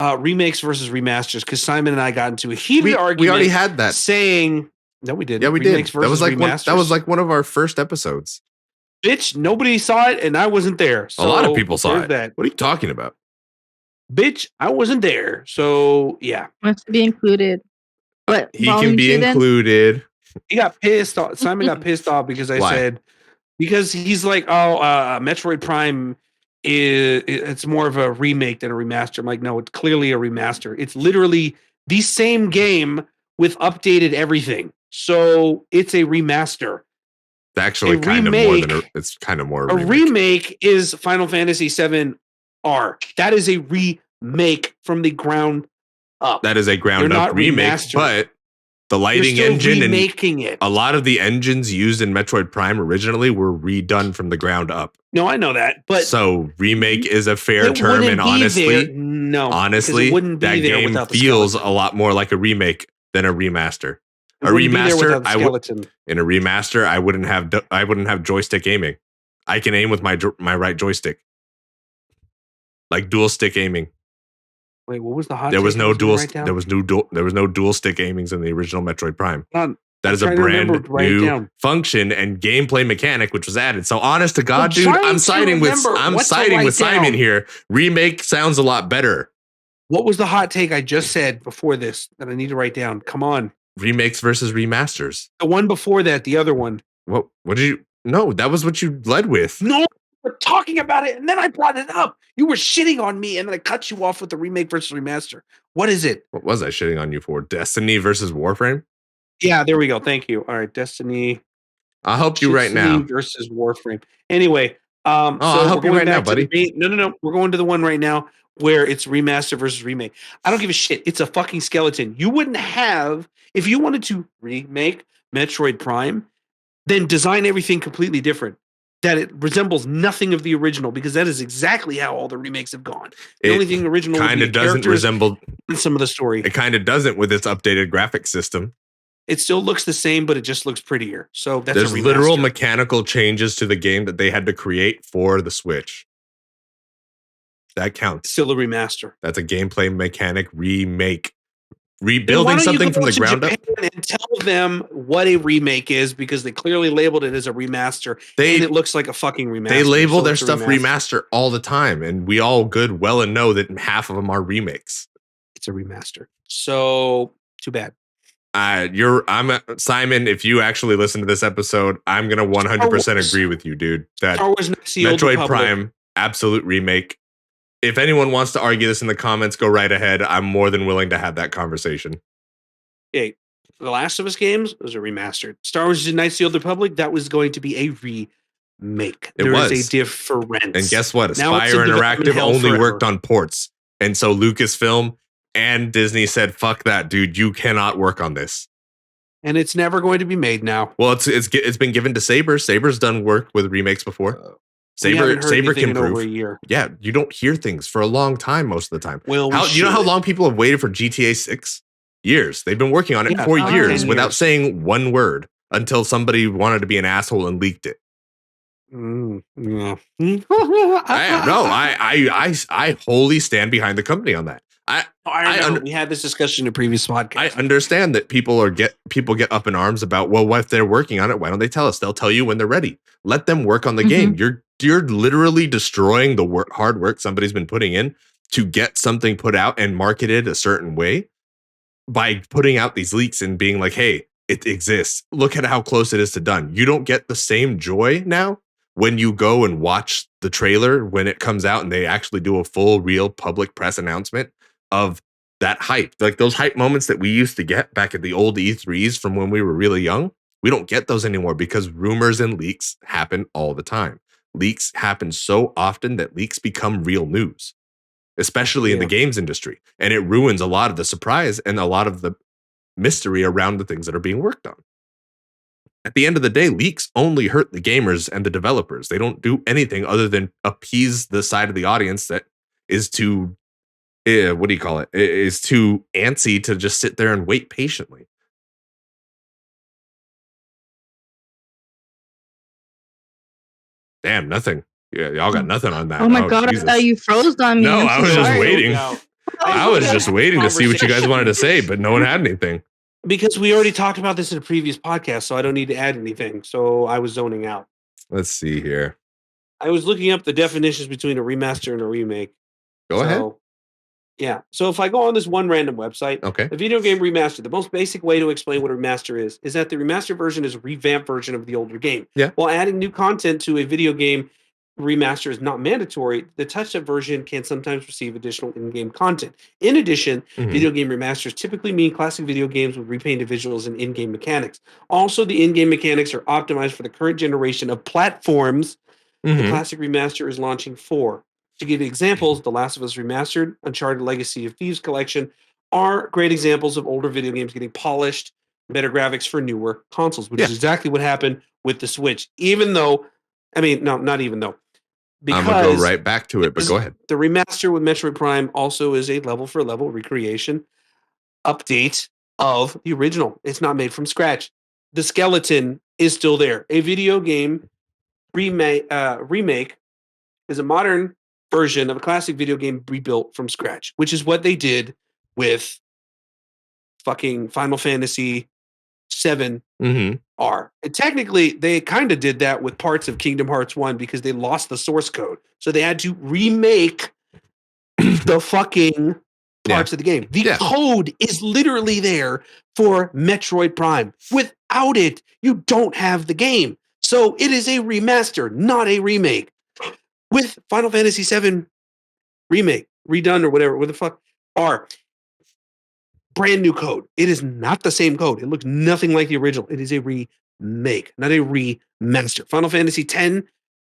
remakes versus remasters, because Simon and I got into a heated argument. We already had that. Saying no, we didn't. Yeah, we remakes did. That was like remasters. one of our first episodes. Bitch, nobody saw it, and I wasn't there. So a lot of people saw it. That. What are you talking about? Bitch, I wasn't there. So yeah, wants to be included. But he can be included. He got pissed off. Simon got pissed off because I said, because he's like, Metroid Prime it's more of a remake than a remaster. I'm like, no, it's clearly a remaster. It's literally the same game with updated everything. So it's a remaster. Actually, it's kind of more a remake is Final Fantasy VII R. That is a remake from the ground up. That is a ground up remake, remastered. But the lighting engine and a lot of the engines used in Metroid Prime originally were redone from the ground up. No, I know that, but so remake is a fair term, and honestly, that game feels a lot more like a remake than a remaster. In a remaster, I wouldn't have joystick aiming. I can aim with my right joystick, like dual stick aiming. Wait, what was the hot? There was no dual stick aimings in the original Metroid Prime. That is a brand new function and gameplay mechanic which was added. So honest to God, dude, I'm siding with Simon here. Remake sounds a lot better. What was the hot take I just said before this that I need to write down? Come on. Remakes versus remasters. The one before that, the other one. What did you? No, that was what you led with. No, we're talking about it, and then I brought it up. You were shitting on me, and then I cut you off with the remake versus remaster. What is it? What was I shitting on you for? Destiny versus Warframe? Yeah, there we go. Thank you. All right, Destiny. I'll help you right now. Versus Warframe. Anyway, so I'll help you right now, buddy. No. We're going to the one right now where it's remaster versus remake. I don't give a shit. It's a fucking skeleton. You wouldn't have, if you wanted to remake Metroid Prime, then design everything completely different. That it resembles nothing of the original, because that is exactly how all the remakes have gone. The only thing original kind of doesn't resemble some of the story. It kind of doesn't with its updated graphics system. It still looks the same, but it just looks prettier. So that's there's literal mechanical changes to the game that they had to create for the Switch. That counts. Still a remaster. That's a gameplay mechanic remake. Rebuilding something from the ground up. And tell them what a remake is, because they clearly labeled it as a remaster. And it looks like a fucking remaster. They label their stuff remaster all the time, and we all well and know that half of them are remakes. It's a remaster. So too bad. I'm Simon. If you actually listen to this episode, I'm gonna 100% agree with you, dude. That Metroid Prime absolute remake. If anyone wants to argue this in the comments, go right ahead. I'm more than willing to have that conversation. Okay, The Last of Us games was a remastered. Star Wars: Knights of the Old Republic, that was going to be a remake. There was a difference. And guess what? Aspire Interactive only worked on ports, and so Lucasfilm and Disney said, "Fuck that, dude! You cannot work on this." And it's never going to be made now. Well, it's been given to Saber. Saber's done work with remakes before. Saber can prove. Over a year. Yeah, you don't hear things for a long time most of the time. Well, you know how long people have waited for GTA 6? Years. They've been working on it for years without saying one word until somebody wanted to be an asshole and leaked it. Yeah. I wholly stand behind the company on that. We had this discussion in a previous podcast. I understand that people get up in arms about, well, what if they're working on it? Why don't they tell us? They'll tell you when they're ready. Let them work on the game. You're literally destroying the hard work somebody's been putting in to get something put out and marketed a certain way by putting out these leaks and being like, hey, it exists. Look at how close it is to done. You don't get the same joy now when you go and watch the trailer when it comes out and they actually do a full, real public press announcement of that hype. Like those hype moments that we used to get back at the old E3s from when we were really young. We don't get those anymore because rumors and leaks happen all the time. Leaks happen so often that leaks become real news, especially in the games industry. And it ruins a lot of the surprise and a lot of the mystery around the things that are being worked on. At the end of the day, leaks only hurt the gamers and the developers. They don't do anything other than appease the side of the audience that is too, is too antsy to just sit there and wait patiently. Damn, nothing. Yeah, y'all got nothing on that. Oh my God, Jesus. I thought you froze on me. No, I was just waiting. I was just waiting to see what you guys wanted to say, but no one had anything. Because we already talked about this in a previous podcast, so I don't need to add anything. So I was zoning out. Let's see here. I was looking up the definitions between a remaster and a remake. Go ahead. Yeah. So if I go on this one random website, Okay. the video game remaster, the most basic way to explain what a remaster is that the remaster version is a revamped version of the older game. Yeah. While adding new content to a video game remaster is not mandatory, the touch-up version can sometimes receive additional in-game content. In addition, video game remasters typically mean classic video games with repainted visuals and in-game mechanics. Also, the in-game mechanics are optimized for the current generation of platforms the classic remaster is launching for. To give examples, The Last of Us Remastered, Uncharted Legacy of Thieves collection are great examples of older video games getting polished, better graphics for newer consoles, which is exactly what happened with the Switch. Even though, I mean, no, not even though. I'm going to go right back to it, but go ahead. The remaster with Metroid Prime also is a level-for-level recreation update of the original. It's not made from scratch. The skeleton is still there. A video game remake is a modern version of a classic video game rebuilt from scratch, which is what they did with fucking Final Fantasy 7 R. And technically, they kind of did that with parts of Kingdom Hearts 1 because they lost the source code. So they had to remake the fucking parts of the game. The code is literally there for Metroid Prime. Without it, you don't have the game. So it is a remaster, not a remake. With Final Fantasy 7 remake, redone or whatever, what the fuck are brand new code. It is not the same code. It looks nothing like the original. It is a remake, not a remaster. Final Fantasy 10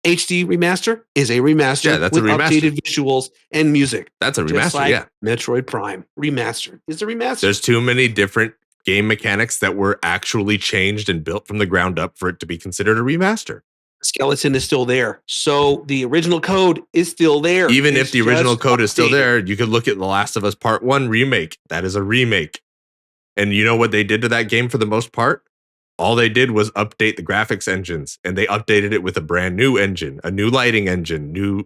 HD remaster is a remaster. Yeah, that's with a remaster. Updated visuals and music. That's a remaster, just like Metroid Prime remastered is a remaster. There's too many different game mechanics that were actually changed and built from the ground up for it to be considered a remaster. Skeleton is still there. So the original code is still there. Even if the original code is still there, you could look at The Last of Us Part 1 remake. That is a remake. And you know what they did to that game for the most part? All they did was update the graphics engines, and they updated it with a brand new engine, a new lighting engine, new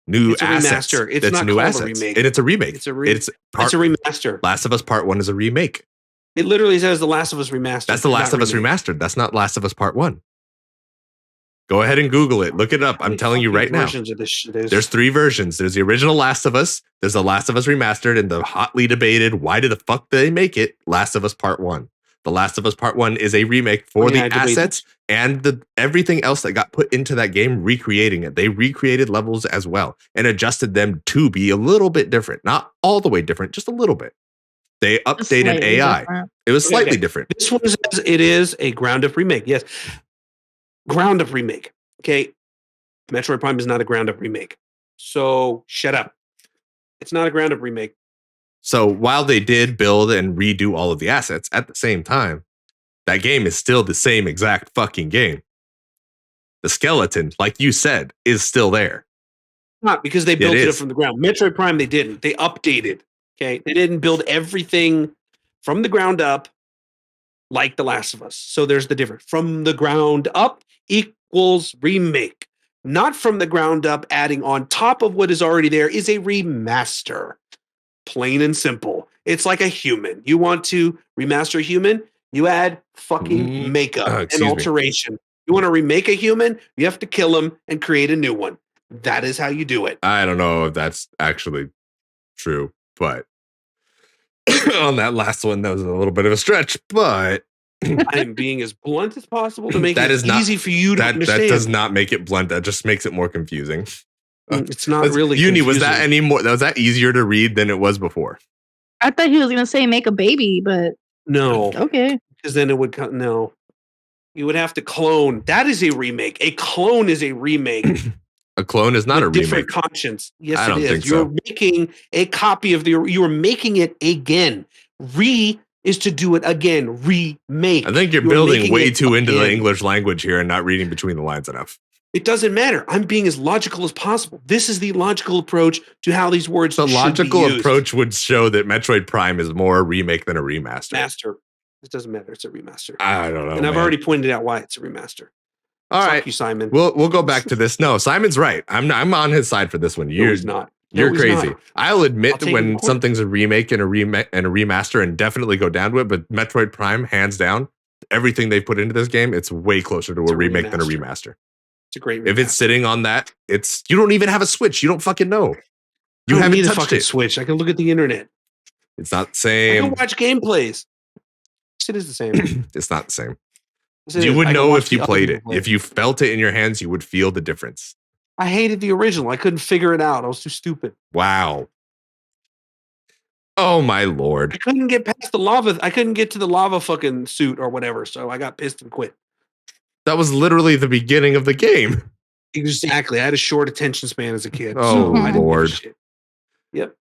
it's assets. A remaster. It's not new called assets. a remake. And it's a remake. It's a remaster. Last of Us Part 1 is a remake. It literally says The Last of Us Remastered. That's The Last of Us Remastered. That's not Last of Us Part 1. Go ahead and Google it. Look it up. I'm telling you right now. There's 3 versions. There's the original Last of Us. There's The Last of Us Remastered, and the hotly debated, why did the fuck did they make it? Last of Us Part 1. The Last of Us Part 1 is a remake for the assets and everything else that got put into that game, recreating it. They recreated levels as well and adjusted them to be a little bit different. Not all the way different, just a little bit. They updated AI. Different. It was slightly different. This one says it is a ground-up remake. Yes. Ground-up remake. Okay. Metroid Prime is not a ground-up remake. So shut up. It's not a ground-up remake. So while they did build and redo all of the assets at the same time, that game is still the same exact fucking game. The skeleton, like you said, is still there. Not because they built it from the ground. Metroid Prime, they didn't. They updated. Okay. They didn't build everything from the ground up like The Last of Us. So there's the difference. From the ground up equals remake. Not from the ground up, adding on top of what is already there is a remaster. Plain and simple. It's like a human. You want to remaster a human, you add fucking makeup and alteration. You want to remake a human, you have to kill him and create a new one. That is how you do it. I don't know if that's actually true, but on that last one, that was a little bit of a stretch, but I'm being as blunt as possible to make it easy for you to understand. That does not make it blunt. That just makes it more confusing. It's not really Uni, was that easier to read than it was before? I thought he was gonna say make a baby, but no. Okay. Because then it would come no. You would have to clone. That is a remake. A clone is a remake. A clone is not a remake. Different conscience. Yes, I don't it is. think You're making a copy of you're making it again. Is to do it again. Remake. I think you're building way too into the English language here and not reading between the lines enough. It doesn't matter. I'm being as logical as possible. This is the logical approach to how these words should be used. The logical approach would show that Metroid Prime is more a remake than a remaster. It doesn't matter. It's a remaster. I don't know. And I've already pointed out why it's a remaster. All right. Fuck you, Simon. We'll go back to this. No, Simon's right. I'm on his side for this one. No, he's not. You're he's crazy. not. I'll admit take when him to something's a remake and a remaster, and definitely go down to it. But Metroid Prime, hands down, everything they put into this game, it's way closer to a remake than a remaster. It's a great remaster. If it's sitting on that, you don't even have a Switch. You don't fucking know. You I don't haven't need a touched fucking it. Switch. I can look at the internet. It's not the I same. can watch gameplays. It is the same. It's not the same. Yes, You is. would I can know watch if you the other played people it. play If you felt it in your hands, you would feel the difference. I hated the original. I couldn't figure it out. I was too stupid. Wow. Oh my lord. I couldn't get past the lava. I couldn't get to the lava fucking suit or whatever. So I got pissed and quit. That was literally the beginning of the game. Exactly. I had a short attention span as a kid. Oh so I didn't give a lord. shit. Yep.